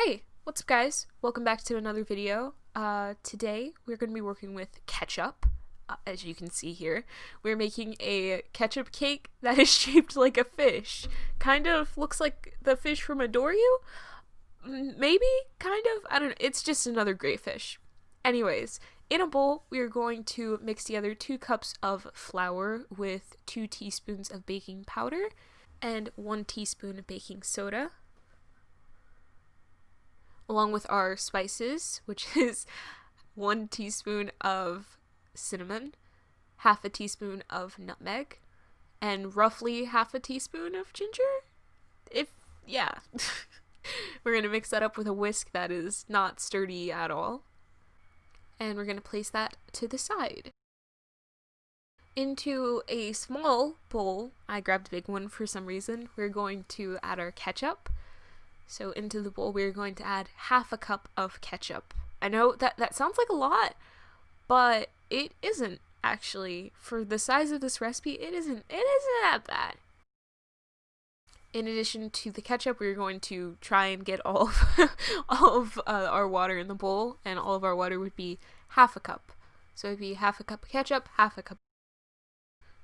Hey, what's up guys? Welcome back to another video. Today we're going to be working with ketchup. As you can see here, we're making a ketchup cake that is shaped like a fish. Kind of looks like the fish from a Doryu? Maybe? Kind of? I don't know. It's just another gray fish. Anyways, in a bowl, we are going to mix together 2 cups of flour with 2 teaspoons of baking powder and 1 teaspoon of baking soda, along with our spices, which is 1 teaspoon of cinnamon, half a teaspoon of nutmeg, and roughly half a teaspoon of ginger. Yeah. We're going to mix that up with a whisk that is not sturdy at all. And we're going to place that to the side. Into a small bowl, I grabbed a big one for some reason, we're going to add our ketchup. So into the bowl, we're going to add half a cup of ketchup. I know that sounds like a lot, but it isn't actually. For the size of this recipe, it isn't that bad. In addition to the ketchup, we're going to try and get all of our water in the bowl, and all of our water would be half a cup. So it'd be half a cup of ketchup, half a cup.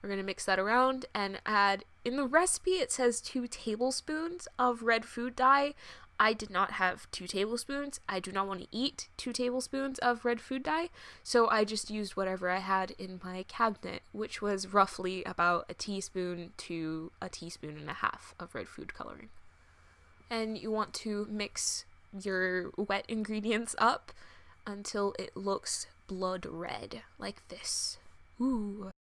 We're going to mix that around and add, in the recipe it says 2 tablespoons of red food dye. I did not have 2 tablespoons. I do not want to eat 2 tablespoons of red food dye, so I just used whatever I had in my cabinet, which was roughly about a teaspoon to a teaspoon and a half of red food coloring. And you want to mix your wet ingredients up until it looks blood red, like this. Ooh.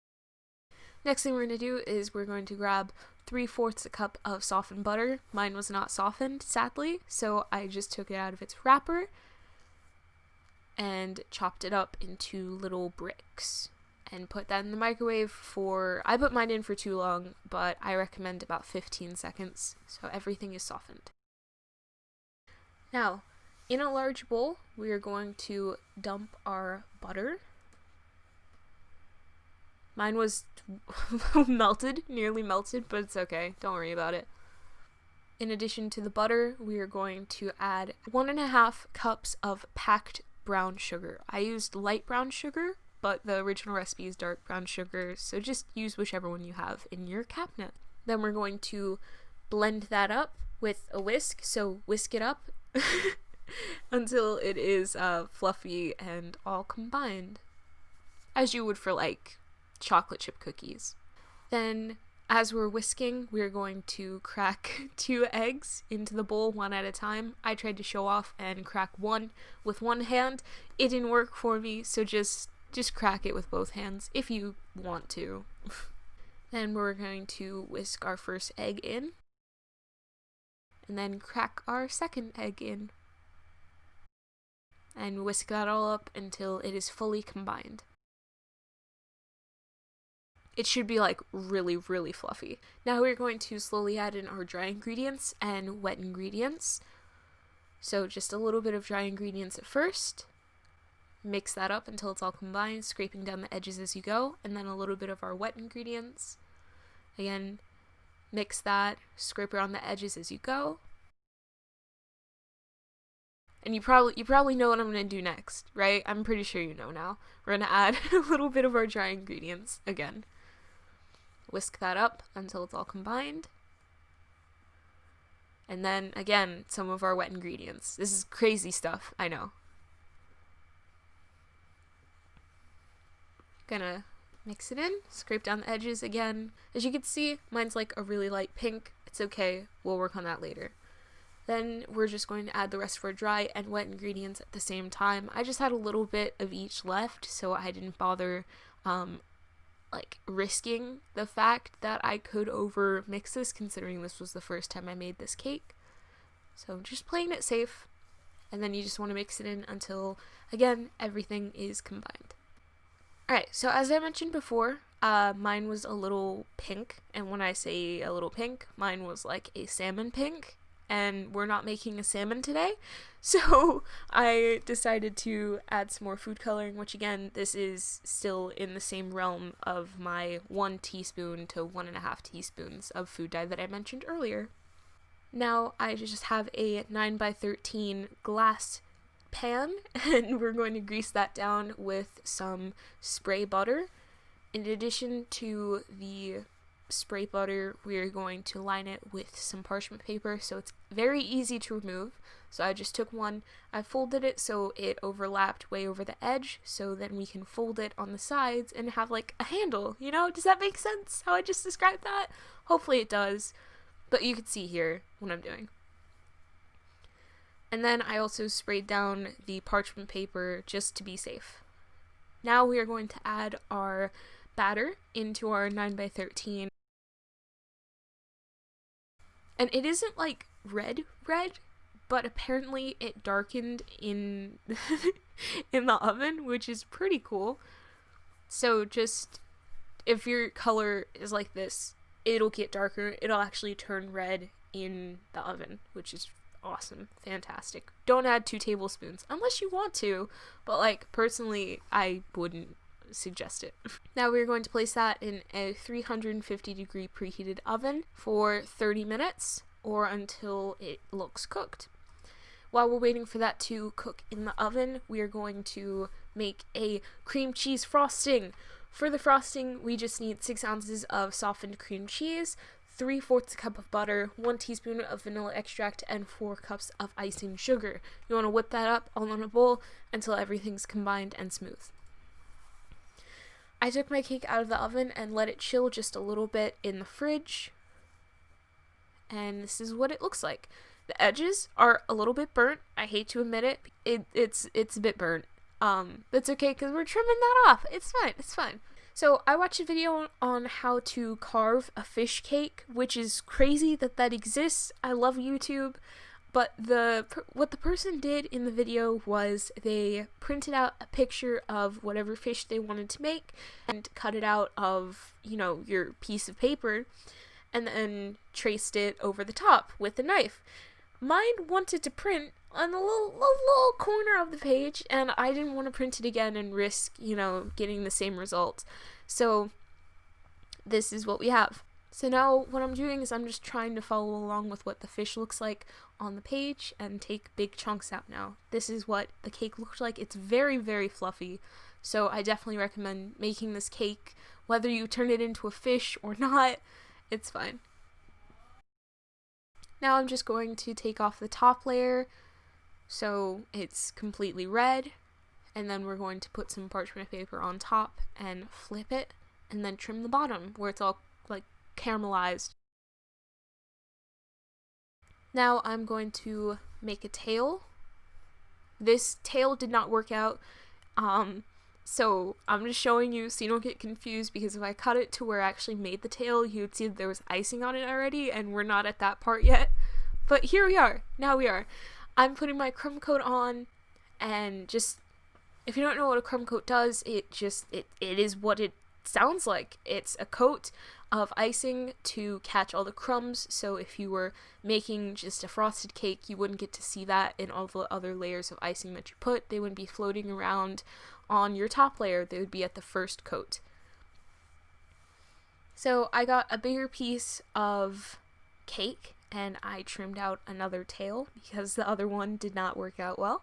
Next thing we're going to do is we're going to grab 3/4 a cup of softened butter. Mine was not softened, sadly, so I just took it out of its wrapper and chopped it up into little bricks and put that in the microwave for, I put mine in for too long, but I recommend about 15 seconds, so everything is softened. Now, in a large bowl, we are going to dump our butter. Mine was melted, nearly melted, but it's okay. Don't worry about it. In addition to the butter, we are going to add 1.5 cups of packed brown sugar. I used light brown sugar, but the original recipe is dark brown sugar, so just use whichever one you have in your cabinet. Then we're going to blend that up with a whisk, so whisk it up until it is fluffy and all combined, as you would for like chocolate chip cookies. Then, as we're whisking, we're going to crack 2 eggs into the bowl one at a time. I tried to show off and crack one with one hand. It didn't work for me, so just crack it with both hands if you want to. Then we're going to whisk our first egg in, and then crack our second egg in, and whisk that all up until it is fully combined. It should be like really, really fluffy. Now we're going to slowly add in our dry ingredients and wet ingredients. So just a little bit of dry ingredients at first. Mix that up until it's all combined, scraping down the edges as you go, and then a little bit of our wet ingredients. Again, mix that, scrape around the edges as you go. And you probably know what I'm going to do next, right? I'm pretty sure you know now. We're going to add a little bit of our dry ingredients again. Whisk that up until it's all combined. And then, again, some of our wet ingredients. This is crazy stuff, I know. Gonna mix it in, scrape down the edges again. As you can see, mine's like a really light pink. It's okay, we'll work on that later. Then we're just going to add the rest of our dry and wet ingredients at the same time. I just had a little bit of each left, so I didn't bother risking the fact that I could over mix this, considering this was the first time I made this cake. So just playing it safe, and then you just want to mix it in until, again, everything is combined. Alright, so as I mentioned before, mine was a little pink, and when I say a little pink, mine was like a salmon pink, and we're not making a salmon today, so I decided to add some more food coloring, which again, this is still in the same realm of my 1 teaspoon to 1.5 teaspoons of food dye that I mentioned earlier. Now I just have a 9x13 glass pan, and we're going to grease that down with some spray butter. In addition to the spray butter, we're going to line it with some parchment paper so it's very easy to remove. So I just took one, I folded it so it overlapped way over the edge, so then we can fold it on the sides and have like a handle, you know? Does that make sense how I just described that? Hopefully it does, but you can see here what I'm doing. And then I also sprayed down the parchment paper just to be safe. Now we are going to add our batter into our 9x13. And it isn't like red, but apparently it darkened in in the oven, which is pretty cool. So just, if your color is like this, it'll get darker. It'll actually turn red in the oven, which is awesome. Fantastic. Don't add 2 tablespoons unless you want to, but like personally I wouldn't suggest it. Now we're going to place that in a 350-degree preheated oven for 30 minutes or until it looks cooked. While we're waiting for that to cook in the oven, we are going to make a cream cheese frosting. For the frosting, we just need 6 ounces of softened cream cheese, 3/4 cup of butter, 1 teaspoon of vanilla extract, and 4 cups of icing sugar. You want to whip that up all in a bowl until everything's combined and smooth. I took my cake out of the oven and let it chill just a little bit in the fridge. And this is what it looks like. The edges are a little bit burnt. I hate to admit it. It's a bit burnt. That's okay because we're trimming that off. It's fine. So I watched a video on how to carve a fish cake, which is crazy that exists. I love YouTube. But what the person did in the video was they printed out a picture of whatever fish they wanted to make and cut it out of, you know, your piece of paper and then traced it over the top with a knife. Mine wanted to print on a little corner of the page, and I didn't want to print it again and risk, you know, getting the same result. So this is what we have. So now what I'm doing is I'm just trying to follow along with what the fish looks like on the page and take big chunks out now. This is what the cake looks like. It's very, very fluffy. So I definitely recommend making this cake. Whether you turn it into a fish or not, it's fine. Now I'm just going to take off the top layer so it's completely red. And then we're going to put some parchment paper on top and flip it and then trim the bottom where it's all like caramelized. Now I'm going to make a tail. This tail did not work out, so I'm just showing you so you don't get confused, because if I cut it to where I actually made the tail, you would see that there was icing on it already, and we're not at that part yet. But here we are. Now we are. I'm putting my crumb coat on, and just, if you don't know what a crumb coat does, it is what it sounds like. It's a coat of icing to catch all the crumbs, so if you were making just a frosted cake, you wouldn't get to see that in all the other layers of icing that you put. They wouldn't be floating around on your top layer. They would be at the first coat. So I got a bigger piece of cake and I trimmed out another tail because the other one did not work out well.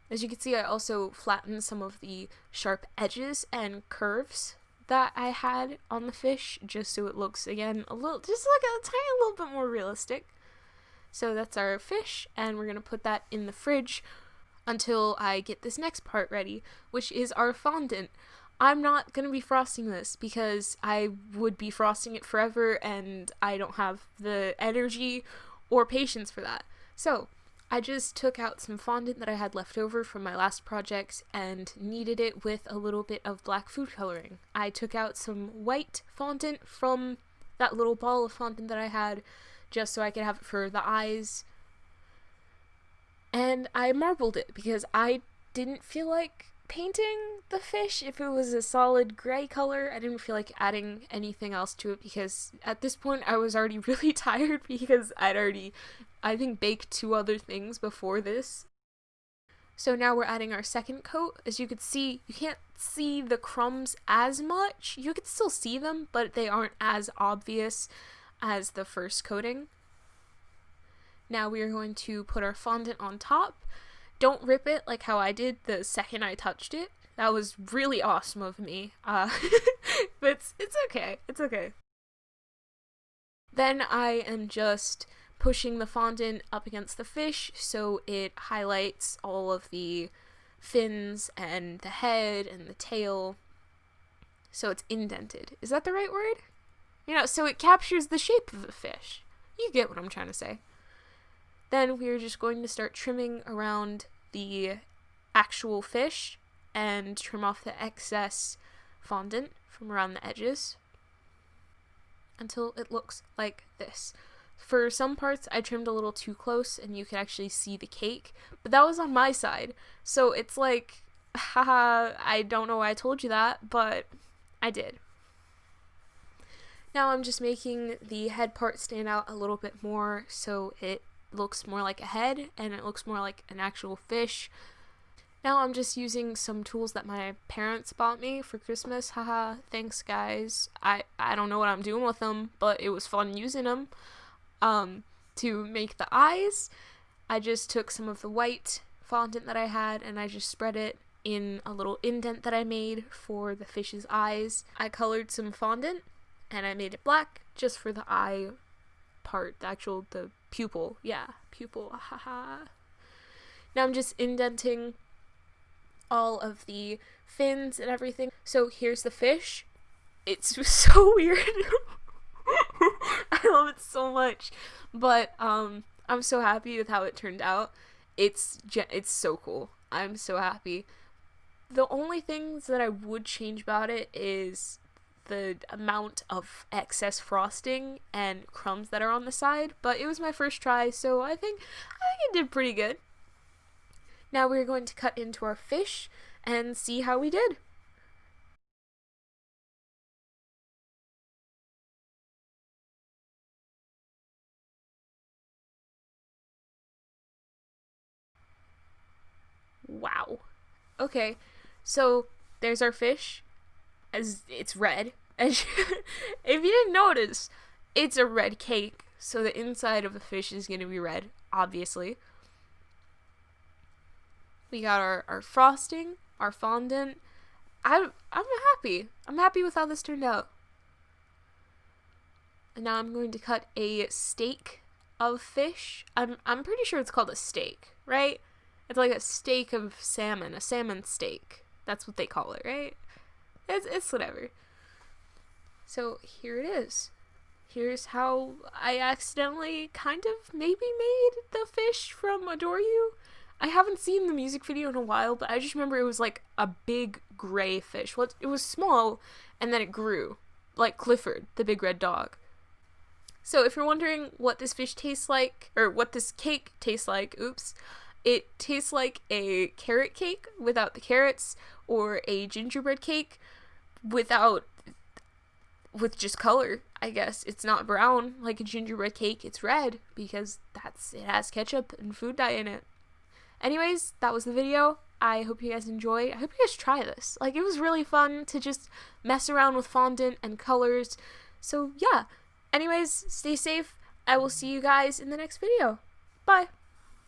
As you can see, I also flattened some of the sharp edges and curves that I had on the fish, just so it looks, again, a little, just like a tiny little bit more realistic. So that's our fish, and we're gonna put that in the fridge until I get this next part ready, which is our fondant. I'm not gonna be frosting this because I would be frosting it forever, and I don't have the energy or patience for that. So I just took out some fondant that I had left over from my last projects and kneaded it with a little bit of black food coloring. I took out some white fondant from that little ball of fondant that I had just so I could have it for the eyes. And I marbled it because I didn't feel like painting the fish if it was a solid gray color. I didn't feel like adding anything else to it because at this point I was already really tired because I'd already, I think, baked 2 other things before this. So now we're adding our second coat. As you can see, you can't see the crumbs as much. You can still see them, but they aren't as obvious as the first coating. Now we are going to put our fondant on top. Don't rip it like how I did the second I touched it. That was really awesome of me. But it's okay. It's okay. Then I am just pushing the fondant up against the fish so it highlights all of the fins and the head and the tail. So it's indented. Is that the right word? You know, so it captures the shape of the fish. You get what I'm trying to say. Then we're just going to start trimming around the actual fish and trim off the excess fondant from around the edges until it looks like this. For some parts, I trimmed a little too close and you could actually see the cake, but that was on my side. So it's like, haha, I don't know why I told you that, but I did. Now I'm just making the head part stand out a little bit more so it looks more like a head and it looks more like an actual fish. Now I'm just using some tools that my parents bought me for Christmas. Haha, thanks guys. I don't know what I'm doing with them, but it was fun using them. To make the eyes, I just took some of the white fondant that I had and I just spread it in a little indent that I made for the fish's eyes. I colored some fondant and I made it black just for the eye part, the pupil. Yeah, pupil. Haha. Now I'm just indenting all of the fins and everything. So here's the fish. It's so weird. I love it so much, but I'm so happy with how it turned out. It's so cool. I'm so happy. The only things that I would change about it is the amount of excess frosting and crumbs that are on the side, but it was my first try, so I think it did pretty good. Now we're going to cut into our fish and see how we did. Wow. Okay, so there's our fish. As it's red. As if you didn't notice, it's a red cake, so the inside of the fish is going to be red, obviously. We got our frosting, our fondant. I'm happy. I'm happy with how this turned out. And now I'm going to cut a steak of fish. I'm pretty sure it's called a steak, right? It's like a steak of salmon, a salmon steak. That's what they call it, right? It's whatever. So here it is. Here's how I accidentally kind of maybe made the fish from Adore You. I haven't seen the music video in a while, but I just remember it was like a big gray fish. Well, it was small, and then it grew, like Clifford, the big red dog. So if you're wondering what this fish tastes like, or what this cake tastes like, oops, it tastes like a carrot cake without the carrots, or a gingerbread cake with just color, I guess. It's not brown like a gingerbread cake, it's red because it has ketchup and food dye in it. Anyways, that was the video. I hope you guys enjoyed. I hope you guys try this. Like, it was really fun to just mess around with fondant and colors. So yeah. Anyways, stay safe. I will see you guys in the next video. Bye.